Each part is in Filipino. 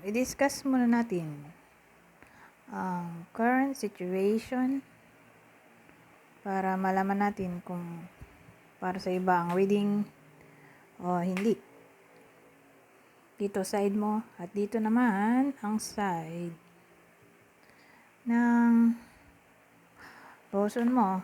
I-discuss muna natin ang current situation para malaman natin kung para sa iba ang reading o hindi. Dito side mo at dito naman ang side ng person mo.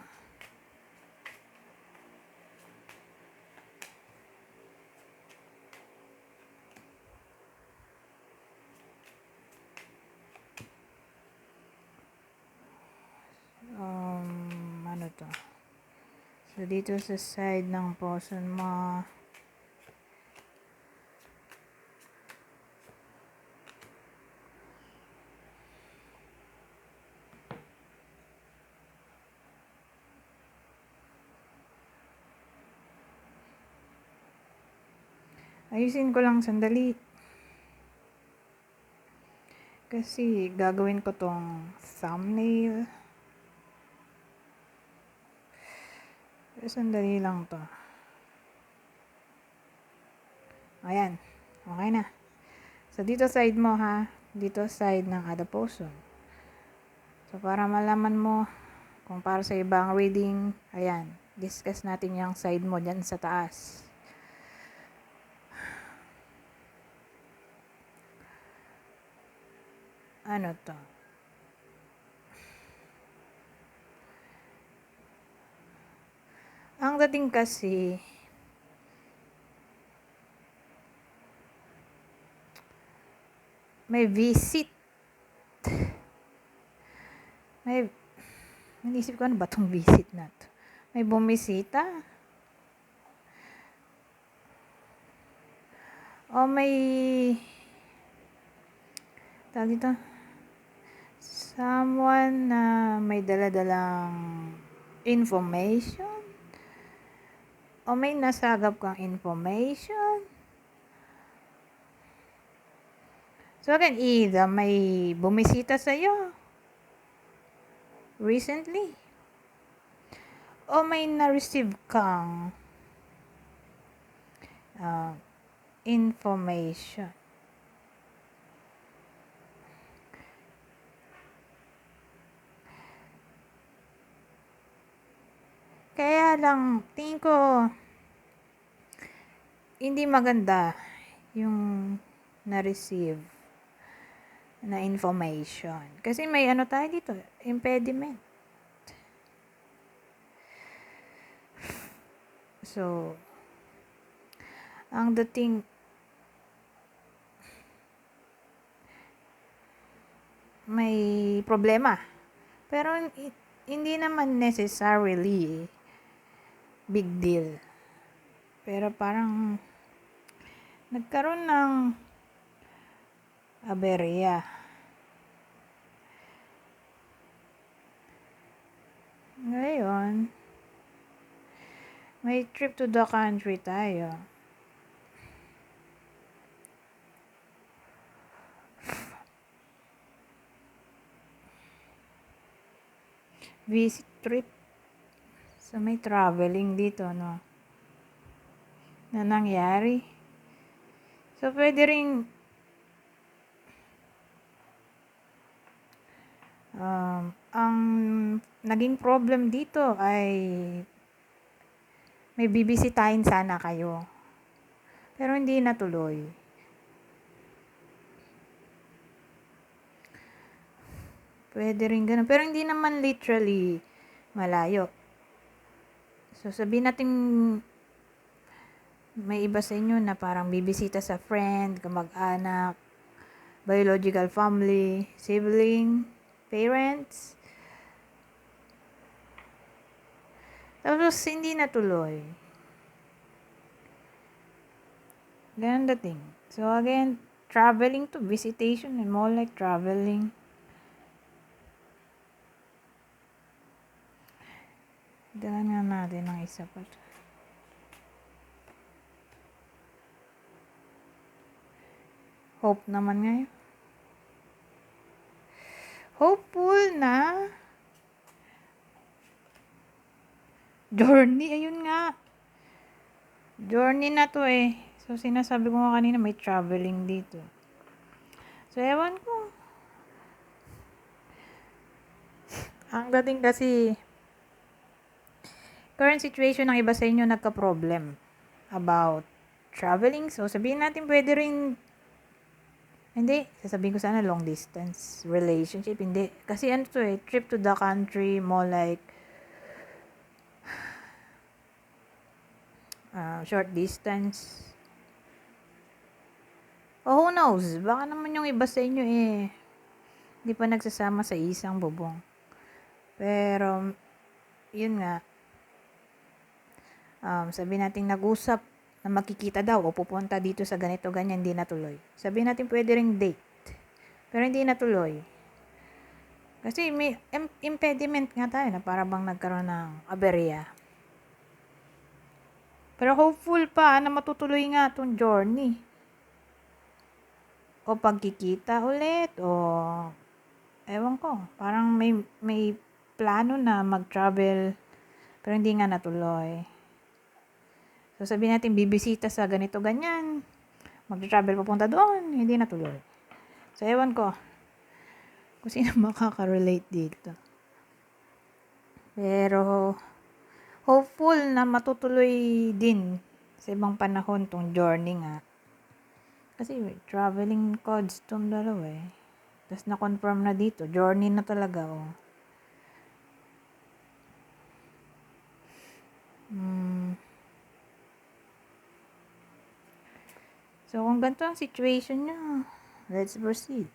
Ano to? So, dito sa side ng person mo, ayusin ko lang sandali. Kasi gagawin ko tong thumbnail. Pero sandali lang to. Ayan. Okay na. So, dito side mo ha. Dito side ng other person. So, para malaman mo kung para sa ibang reading, ayan. Discuss natin yung side mo dyan sa taas. Ano to? Ang dating kasi, may visit. Naisip ko ano ba itong visit na to? May bumisita? O may tawag dito? Someone na may dala-dalang information? O may nasagap kang information? So again, either may bumisita sa'yo recently, o may na-receive kang information. Kaya lang, tingin ko, hindi maganda yung na-receive na information. Kasi may ano tayo dito, impediment. So, ang dating may problema. Pero hindi naman necessarily big deal. Pero parang nagkaroon ng aberya. Ngayon, may trip to the country tayo. Visit trip. So, may traveling dito, no? Na nangyari. So, pwede ring ang naging problem dito ay may bibisitahin sana kayo. Pero hindi natuloy. Pwede rin ganun. Pero hindi naman literally malayo. So, sabihin natin may iba sa inyo na parang bibisita sa friend, kamag-anak, biological family, sibling, parents. Tapos, hindi natuloy. Ganun dating. So, again, traveling to visitation and more like traveling. Dala nga natin ng isa pa. Hope naman ngayon. Hopeful na journey. Ayun nga. Journey na to eh. So, sinasabi ko nga kanina may traveling dito. So, ewan ko. Ang dating kasi, current situation ng iba sa inyo nagka-problem about traveling. So, sabihin natin pwede rin, hindi, sasabihin ko sana long distance relationship. Hindi. Kasi ano to trip to the country, more like short distance. Oh, who knows? Baka naman yung iba sa inyo hindi pa nagsasama sa isang bubong. Pero, yun nga, sabi natin nag-usap na makikita daw o pupunta dito sa ganito, ganyan, hindi natuloy. Sabi natin pwede ring date. Pero hindi natuloy. Kasi may impediment nga tayo na para bang nagkaroon ng aberya. Pero hopeful pa na matutuloy nga itong journey. O pagkikita ulit o ewan ko, parang may plano na mag-travel pero hindi nga natuloy. So sabihin natin bibisita sa ganito ganyan, mag-travel papunta doon, hindi natuloy. So ewan ko kung sino makaka-relate dito. Pero hopeful na matutuloy din sa ibang panahon tong journey nga. Kasi traveling codes tong dalawa Tapos na-confirm na dito. Journey na talaga, So, kung ganito ang situation nyo, let's proceed.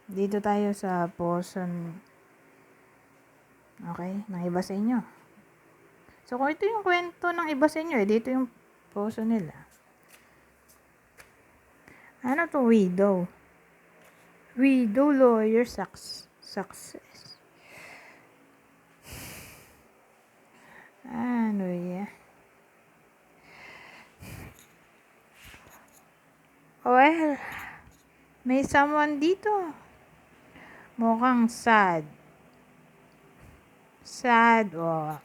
Dito tayo sa portion, okay, ng iba sa inyo. So, kung ito yung kwento ng iba sa inyo, dito yung portion nila. Ano to widow? Widow lawyer success. Ano yan? Well, may someone dito. Mukhang sad. Sad o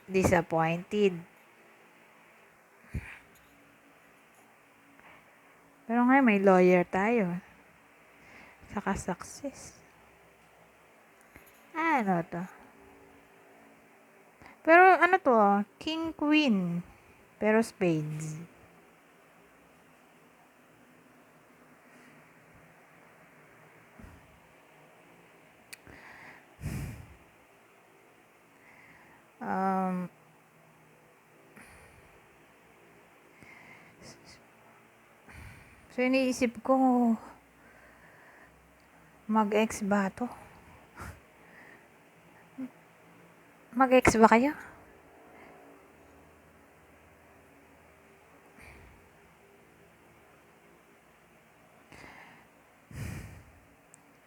disappointed. Pero ngayon may lawyer tayo. Saka success. Ano to? Pero ano to? King, queen. Pero spades. So, iniisip ko, mag-ex ba to? Mag-ex ba kayo?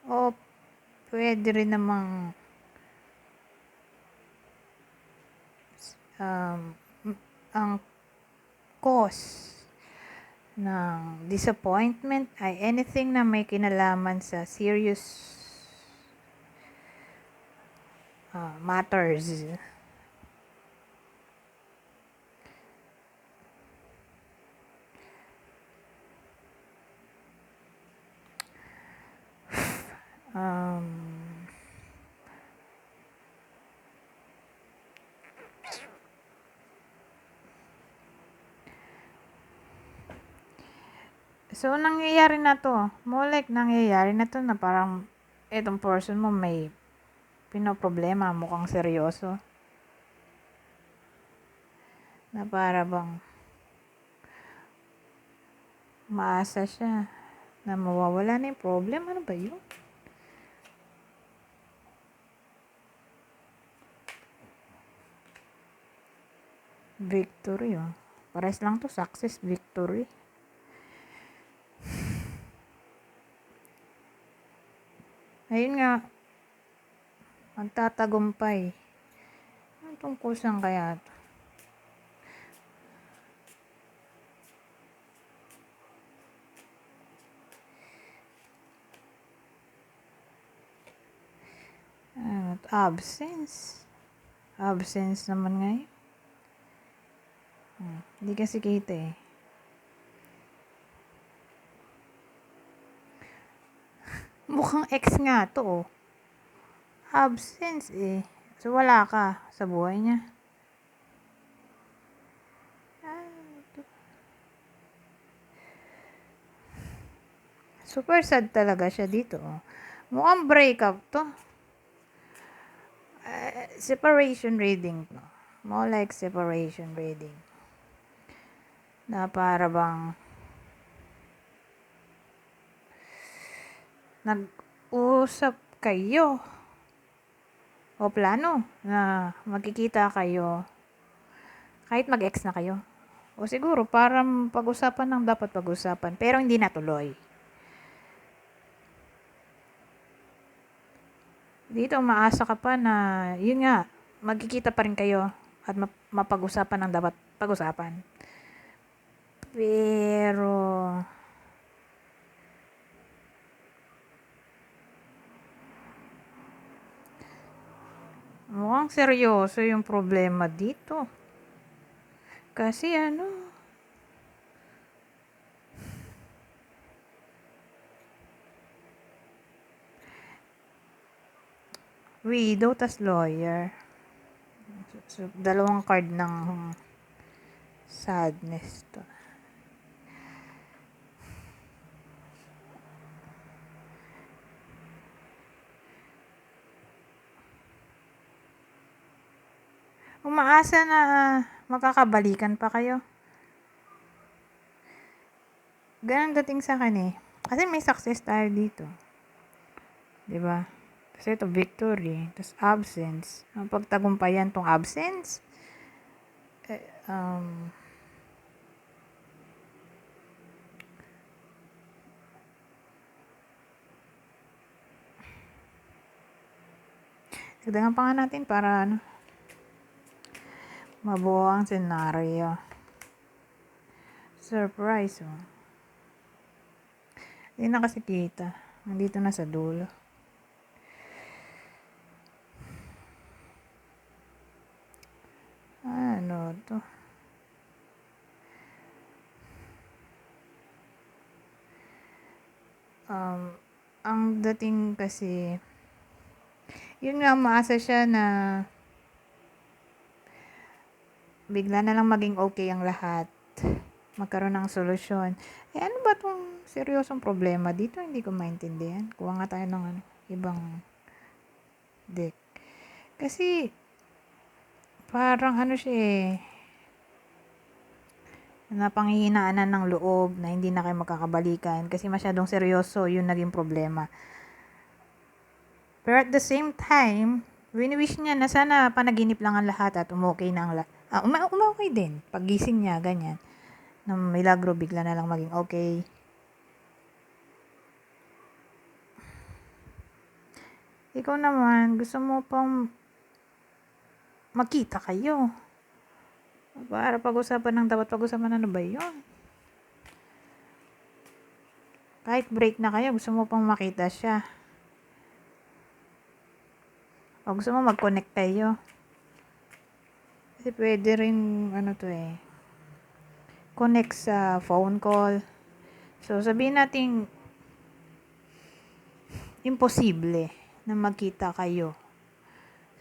O, pwede rin namang ang cause ng disappointment ay anything na may kinalaman sa serious matters. So, nangyayari na to. More like, nangyayari na to na parang itong person mo may pinoproblema, mukhang seryoso. Na para bang maasa siya na mawawala na yung problem. Ano ba yun? Victory, Pares lang to, success, victory. Ayun nga, magtatagumpay. Ang tungkol saan kaya ito? Absence. Absence naman ngayon. Hindi kasi kita Mukhang ex nga to, oh. Absence, eh. So, wala ka sa buhay niya. Super sad talaga siya dito, oh. Mukhang breakup to. Separation reading to. More like separation reading. Na para bang nag-usap kayo o plano na magkikita kayo kahit mag-ex na kayo. O siguro parang pag-usapan ng dapat pag-usapan pero hindi natuloy. Dito umaasa ka pa na yun nga, magkikita pa rin kayo at mapag-usapan ng dapat pag-usapan. Pero mukhang seryoso yung problema dito. Kasi widow tas lawyer. So, dalawang card ng sadness to. Umaasa na makakabalikan pa kayo. Ganun dating sa akin eh. Kasi may success tayo dito. 'Di ba? Kasi ito victory, tas absence. Ang pagtagumpayan tong absence, dagdagan pa nga natin para mabuo ang senaryo. Surprise, oh. Hindi na kasi kita. Nandito na sa dulo. Ano to? Ang dating kasi, yun nga, maasa siya na bigla na lang maging okay ang lahat. Magkaroon ng solusyon. Eh, ano ba tong seryosong problema dito? Hindi ko maintindihan. Kuha nga tayo ng ibang deck. Kasi, parang siya eh, napanghihinaanan ng loob na hindi na kayo magkakabalikan kasi masyadong seryoso yung naging problema. Pero at the same time, wini-wish niya na sana panaginip lang ang lahat at umokay na ang lahat. Umokay din. Paggising niya, ganyan. Na milagro, bigla na lang maging okay. Ikaw naman, gusto mo pang makita kayo. Para pag-usapan ng dapat pag-usapan, ano ba yun? Kahit break na kayo, gusto mo pang makita siya. O gusto mo mag-connect kayo. Kasi pwede rin, connect sa phone call. So, sabihin natin, imposible na magkita kayo.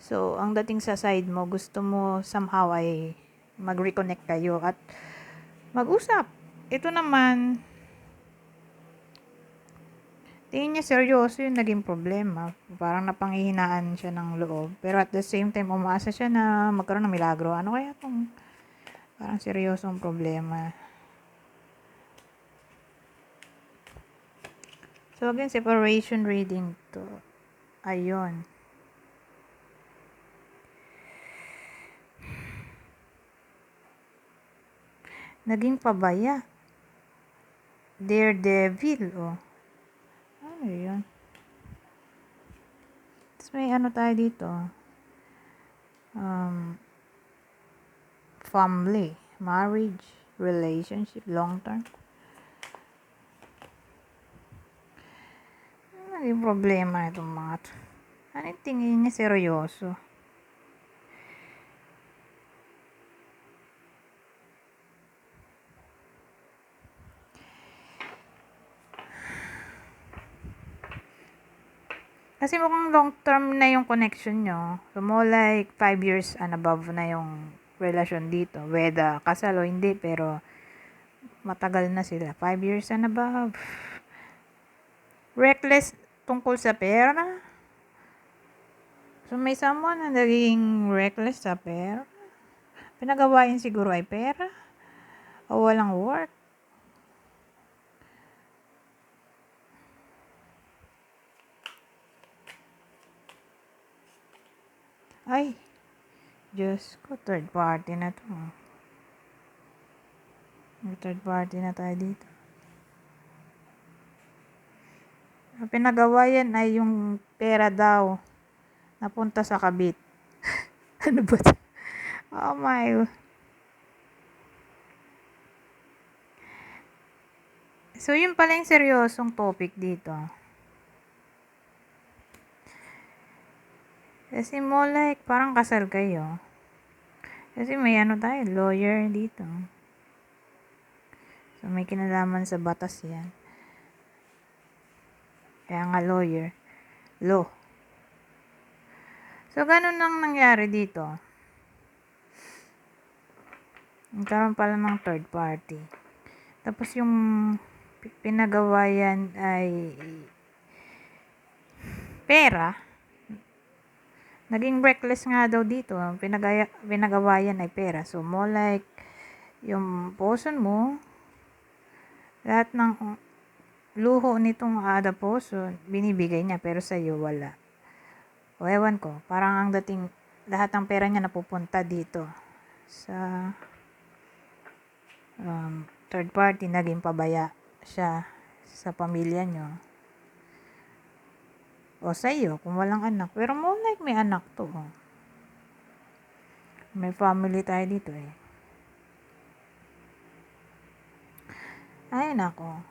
So, ang dating sa side mo, gusto mo somehow ay mag-reconnect kayo at mag-usap. Ito naman, tingin niya seryoso yung naging problema. Parang napanghihinaan siya ng loob. Pero at the same time, umaasa siya na magkaroon ng milagro. Ano kaya itong parang seryosong problema? So again, separation reading to. Ayun. Naging pabaya. Daredevil, oh. Ano yun? Tapos may tayo dito. Family, marriage, relationship, long term. Ano yung problema itong mga to? Ano yung tingin niya seryoso? Kasi mukhang long term na yung connection nyo. So, more like 5 years and above na yung relasyon dito. Whether kasal o hindi, pero matagal na sila. 5 years and above. Reckless tungkol sa pera. So, may someone na naging reckless sa pera. Pinagawain siguro ay pera. O walang work. Ay, Diyos ko, third party na to. May third party na tayo dito. Ang pinagawayan ay yung pera daw napunta sa kabit. Ano ba ito? Oh my. So, yun pala yung seryosong topic dito. Kasi mo like, parang kasal kayo. Kasi may ano tayo, lawyer dito. So, may kinalaman sa batas yan. Kaya nga lawyer. Law. So, ganun ang nangyari dito. Nagkaroon pala ng third party. Tapos yung pinagawayan ay pera. Naging reckless nga daw dito. Pinagawayan ay pera. So, more like, yung poson mo, lahat ng luho nitong ada poson, binibigay niya, pero sa'yo wala. O, ewan ko, parang ang dating, lahat ng pera niya napupunta dito. Sa third party, naging pabaya siya sa pamilya nyo. O sa'yo, kung walang anak. Pero more like may anak to. May family tayo dito eh. Ay, nako.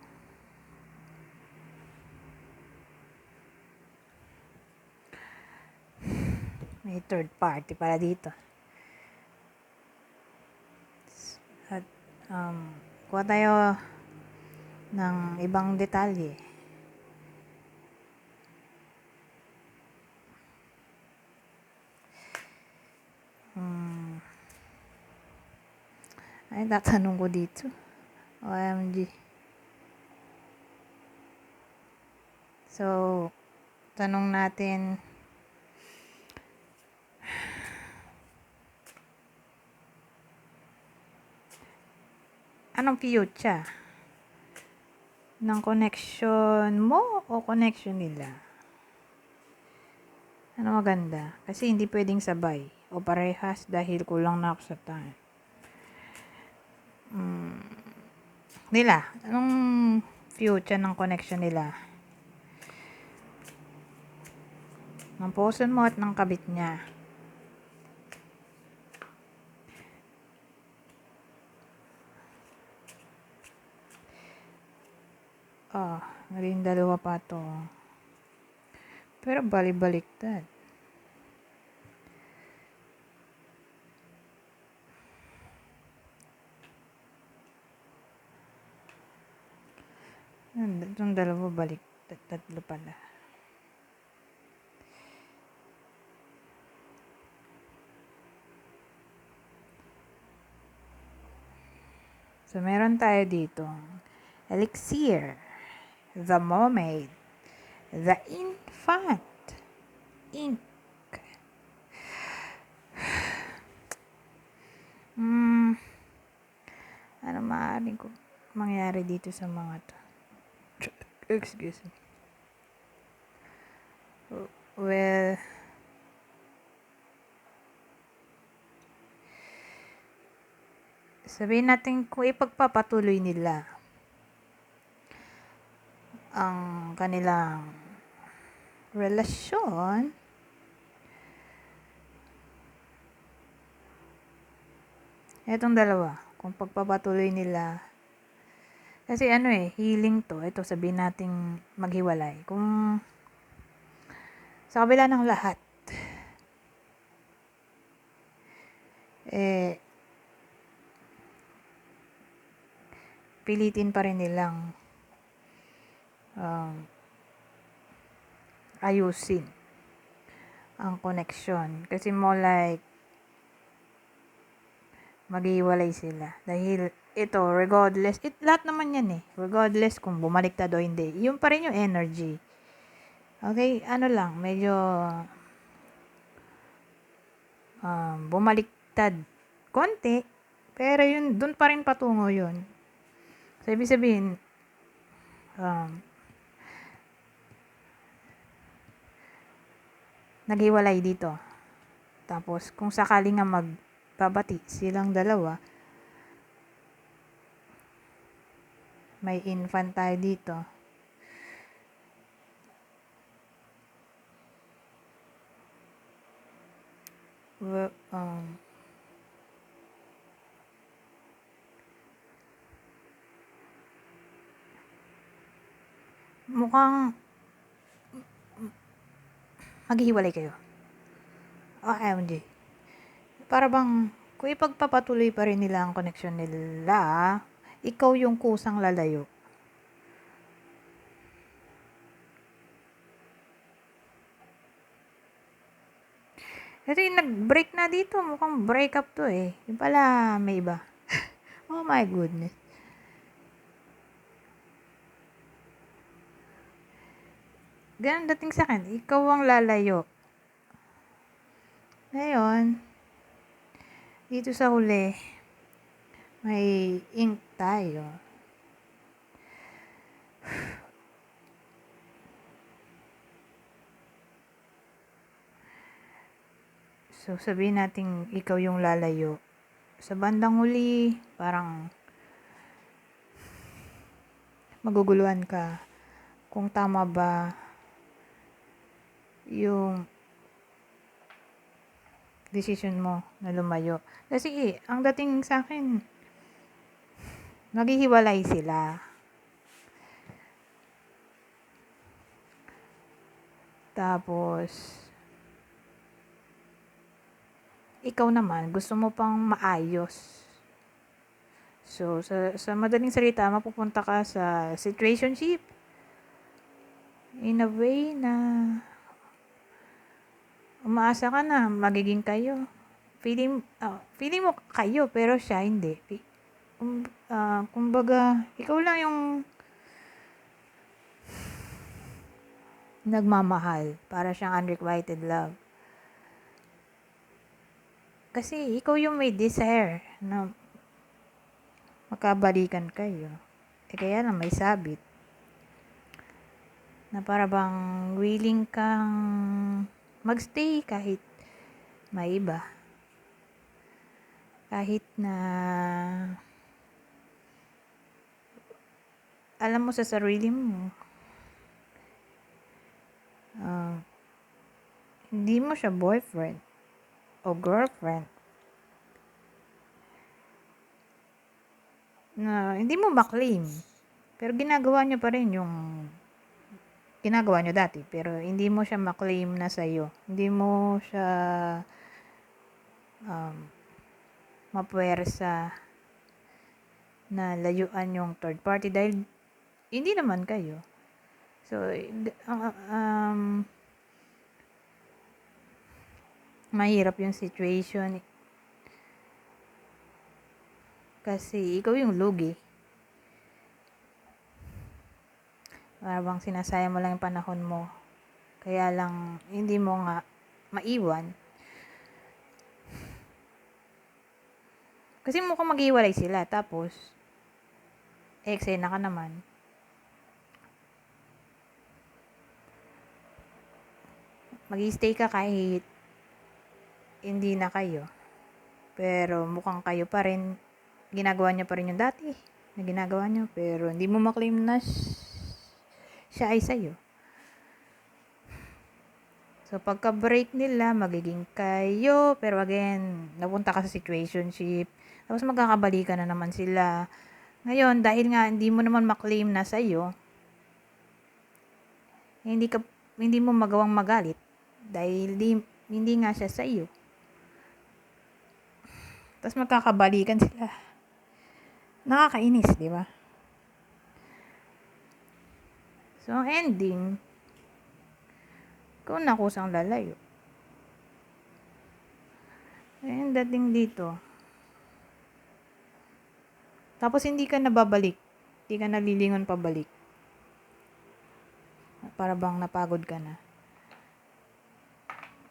May third party pala dito. At, kuha tayo ng ibang detalye. Ay, tatanong ko dito. OMG. So, tanong natin, anong future ng connection mo o connection nila? Ano maganda? Kasi hindi pwedeng sabay o parehas dahil kulang na ako sa time. Nila, anong future ng connection nila? Ng poson mo at ng kabit niya. Naging dalawa pa to. Pero balik-baliktad. Itong dalawa balik. Tatlo pala. So, meron tayo dito. Elixir. The Mermaid. The Infant. Ink. Ano maaaring mangyari dito sa mga to? Excuse me. Well, sabihin natin kung ipagpapatuloy nila ang kanilang relasyon, etong dalawa, kung pagpapatuloy nila, kasi healing to, ito sabihin natin maghiwalay, kung sa kabila ng lahat, pilitin pa rin nilang ayusin ang connection. Kasi more like, maghiwalay sila. Dahil ito, regardless, lahat naman yan eh. Regardless kung bumaliktad o hindi. Yun pa rin yung energy. Okay, ano lang, medyo bumaliktad konti, pero yun, dun pa rin patungo yun. So, ibig sabihin, naghiwalay dito. Tapos, kung sakali nga magbabati silang dalawa, may infant tayo dito. Mukhang maghihiwalay kayo. OMG. Para bang, kung ipagpapatuloy pa rin nila ang connection nila, ikaw yung kusang lalayo. Kasi nag-break na dito. Mukhang break up to eh. Yung pala, may iba. Oh my goodness. Ganun dating sa akin. Ikaw ang lalayo. Ngayon, dito sa huli, may ink tayo. So, sabihin natin ikaw yung lalayo. Sa bandang huli, parang maguguluhan ka kung tama ba yung decision mo na lumayo. Kasi ang dating sa akin, maghihiwalay sila. Tapos, ikaw naman, gusto mo pang maayos. So, sa madaling salita, mapupunta ka sa situationship. In a way na umaasa ka na magiging kayo. Feeling mo kayo, pero siya hindi. Kumbaga, ikaw lang yung nagmamahal. Para siyang unrequited love. Kasi ikaw yung may desire na makabalikan kayo. Kaya lang may sabit. Na para bang willing kang magstay kahit may iba. Kahit na alam mo sa sarili mo, hindi mo siya boyfriend o girlfriend. Na hindi mo maklaim. Pero ginagawa niyo pa rin yung ginagawa niyo dati. Pero hindi mo siya maklaim na sa'yo. Hindi mo siya mapuwersa na layuan yung third party dahil hindi naman kayo. So, mahirap yung situation kasi ikaw yung lugi. Para bang sinasayang mo lang yung panahon mo. Kaya lang, hindi mo nga maiwan. Kasi mukhang maghiwalay sila. Tapos, eksena ka naman. Mag-stay ka kahit hindi na kayo. Pero mukhang kayo pa rin. Ginagawa niyo pa rin yung dati na ginagawa niyo. Pero hindi mo maklaim na siya ay sa'yo. So, pagka-break nila, magiging kayo. Pero again, napunta ka sa situationship. Tapos magkakabalikan na naman sila. Ngayon, dahil nga hindi mo naman maklaim na sa'yo, hindi mo magawang magalit. Dahil hindi nga siya sa'yo. Tapos magkakabalikan sila. Nakakainis, di ba? So, ang ending, kung nakusang lalayo. dating dito. Tapos hindi ka nababalik. Hindi ka nalilingon pabalik. Para bang napagod ka na.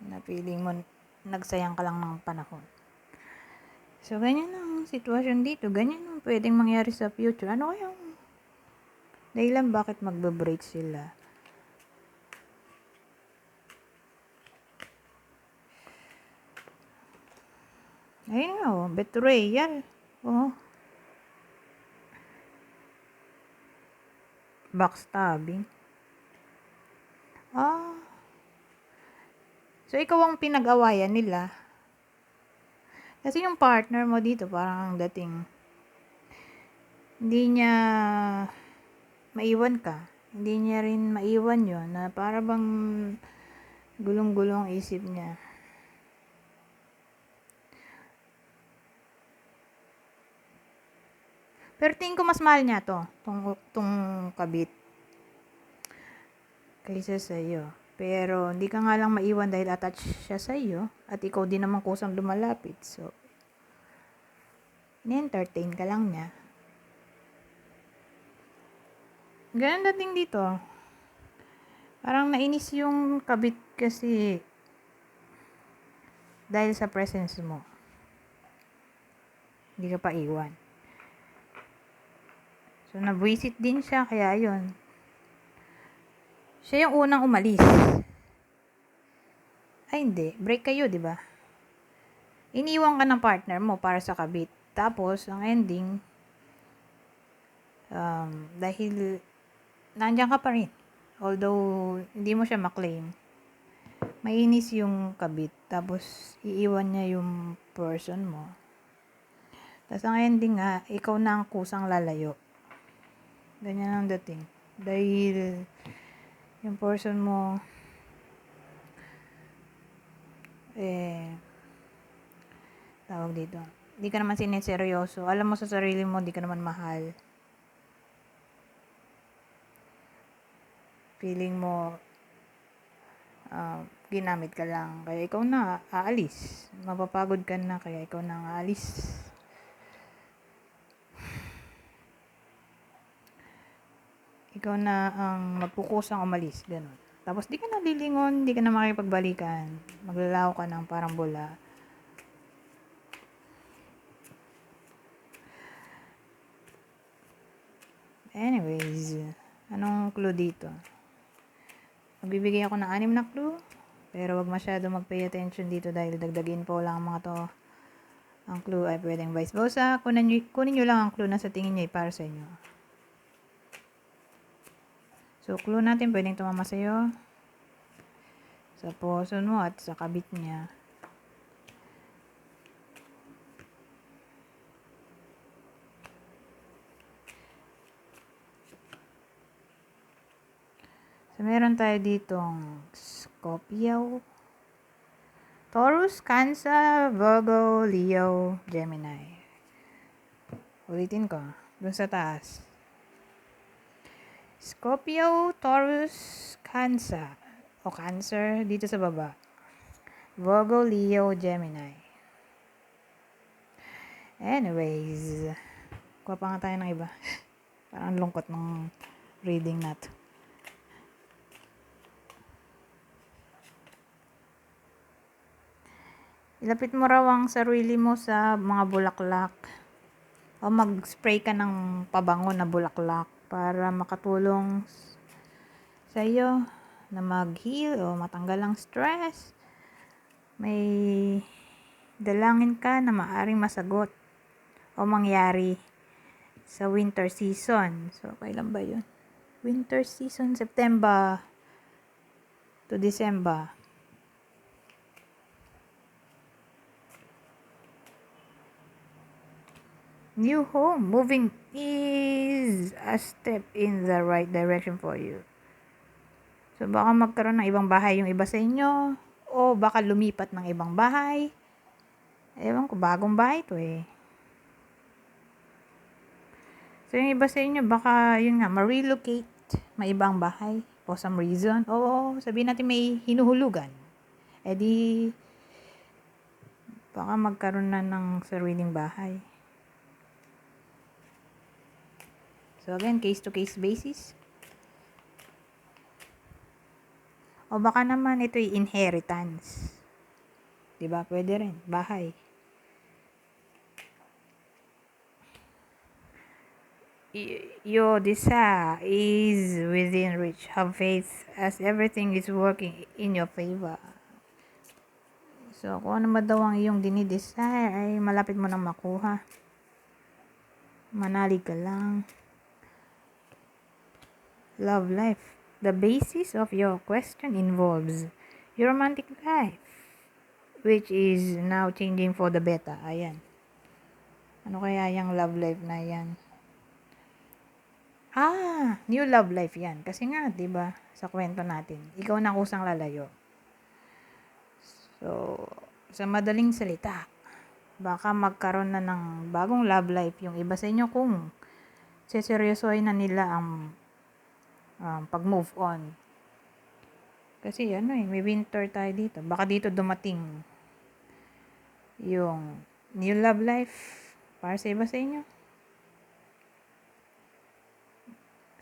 Na feeling mo nagsayang ka lang ng panahon. So, ganyan ang sitwasyon dito. Ganyan ang pwedeng mangyari sa future. Ano kayang dahilan bakit magbe-break sila? Ayun nga, oh, betrayal. Oh. Backstabbing. Ah. So, ikaw ang pinag-awayan nila. Kasi yung partner mo dito, parang ang dating, hindi niya maiwan ka. Hindi niya rin maiwan yon na para bang gulong-gulong isip niya. Pero tingin ko mas mahal niya to, tong kabit, kaysa sa'yo. Pero hindi ka nga lang maiwan dahil attached siya sa'yo at ikaw din naman kusang lumalapit. So, ni-entertain ka lang niya. Ganun dating dito. Parang nainis yung kabit kasi dahil sa presence mo. Hindi ka pa iwan. So, nabwisit din siya, kaya yun. Siya yung unang umalis. Ay, hindi. Break kayo, di ba? Iniwan ka ng partner mo para sa kabit. Tapos, ang ending, dahil nandiyan ka pa rin. Although, hindi mo siya maklaim. Mainis yung kabit. Tapos, iiwan niya yung person mo. Tapos, ang ending nga, ikaw na ang kusang lalayo. Ganyan ang dating. Dahil, yung person mo, tawag dito, hindi ka naman sineseryoso. Alam mo sa sarili mo, hindi ka naman mahal. Feeling mo, ginamit ka lang. Kaya ikaw na aalis. Mapapagod ka na, kaya ikaw na aalis. Ikaw na ang magkukusang umalis. Ganun. Tapos di ka na lilingon, di ka na makipagbalikan. Maglalaho ka ng parang bola. Anyways, anong clue dito? Magbibigay ako ng 6 na clue. Pero wag masyado mag-pay attention dito dahil dagdag info lang ang mga to. Ang clue ay pwedeng vice versa. Kunin nyo lang ang clue na sa tingin nyo ay para sa inyo. So, clue natin pwedeng tumama sa'yo, sa puso mo at sa kabit niya. So, meron tayo ditong Scorpio, Taurus, Cancer, Virgo, Leo, Gemini. Ulitin ko, dun sa taas. Scorpio, Taurus, Cancer. O Cancer, dito sa baba. Virgo, Leo, Gemini. Anyways, kuha pa nga tayo ng iba. Parang lungkot ng reading na to. Ilapit mo raw ang sarili mo sa mga bulaklak. O mag-spray ka ng pabango na bulaklak para makatulong sa iyo na mag-heal o matanggal ang stress. May dalangin ka na maaring masagot o mangyari sa winter season. So, kailan ba yun? Winter season, September to December. New home, moving is a step in the right direction for you. So, baka magkaroon ng ibang bahay yung iba sa inyo, o baka lumipat ng ibang bahay. Ewan ko, bagong bahay to eh. So, yung iba sa inyo, baka yun nga, ma-relocate, may ibang bahay, for some reason. O sabihin natin may hinuhulugan. E di, Baka magkaroon na ng sariling bahay. So again, case-to-case basis. O baka naman ito'y inheritance. Diba? Pwede rin. Bahay. Your desire is within reach. Have faith as everything is working in your favor. So, kung ano man daw ang iyong dinidesire ay malapit mo nang makuha. Manalig ka lang. Love life. The basis of your question involves your romantic life, which is now changing for the better. Ayan. Ano kaya yung love life na yan? New love life yan. Kasi nga, 'di ba, sa kwento natin, ikaw na kusang lalayo. So, sa madaling salita, baka magkaroon na ng bagong love life yung iba sa inyo kung seseryosohin na nila ang pag-move on. Kasi may winter tayo dito. Baka dito dumating yung new love life para sa iba sa inyo.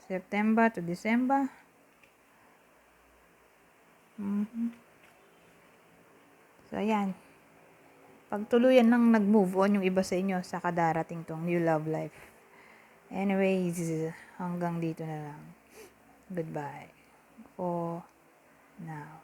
September to December. So, ayan. Pagtuluyan nang nag-move on yung iba sa inyo sa kadarating tong new love life. Anyways, hanggang dito na lang. Goodbye for now.